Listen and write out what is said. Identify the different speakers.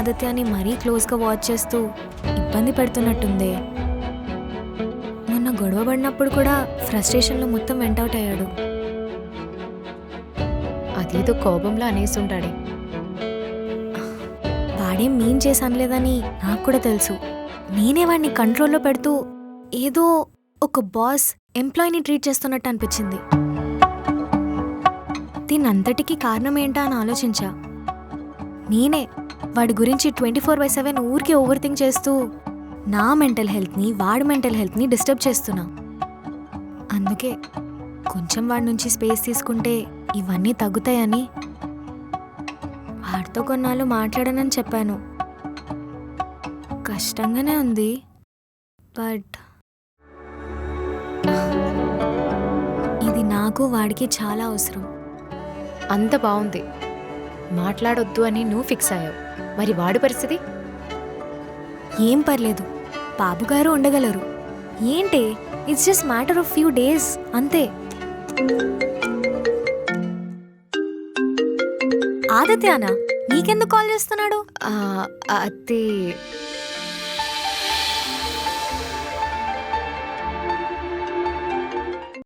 Speaker 1: ఆదిత్యని మరీ క్లోజ్గా వాచ్ చేస్తూ ఇబ్బంది పెడుతున్నట్టుందే. మొన్న గొడవ పడినప్పుడు కూడా ఫ్రస్ట్రేషన్లో మొత్తం వెంటౌట్ అయ్యాడు.
Speaker 2: అదేదో కోపంలో అనేసుంటాడే.
Speaker 1: వాడేం మీన్ చేసి అనలేదని నాకు కూడా తెలుసు. నేనే వాడిని కంట్రోల్లో పెడుతూ ఏదో ఒక బాస్ ఎంప్లాయీని ట్రీట్ చేస్తున్నట్టు అనిపించింది. దీనంతటికీ కారణం ఏంటా అని ఆలోచించా. నేనే వాడి గురించి 24/7 ఊరికే ఓవర్ థింక్ చేస్తూ నా మెంటల్ హెల్త్ని వాడి మెంటల్ హెల్త్ని డిస్టర్బ్ చేస్తున్నా. అందుకే కొంచెం వాడి నుంచి స్పేస్ తీసుకుంటే ఇవన్నీ తగ్గుతాయని వాడితో కొన్నాళ్ళు మాట్లాడనని చెప్పాను. కష్టంగానే ఉంది, బట్ ఇది నాకు వాడికి చాలా అవసరం.
Speaker 2: అంత బాగుంది, మాట్లాడొద్దు అని నువ్వు ఫిక్స్ అయ్యావు. మరి వాడి పరిస్థితి?
Speaker 1: ఏం పర్లేదు, బాబుగారు ఉండగలరు. ఏంటి, it's just matter of few days అంతే. ఆదిత్యానా నీకెందుకు కాల్ చేస్తున్నాడు?
Speaker 2: అది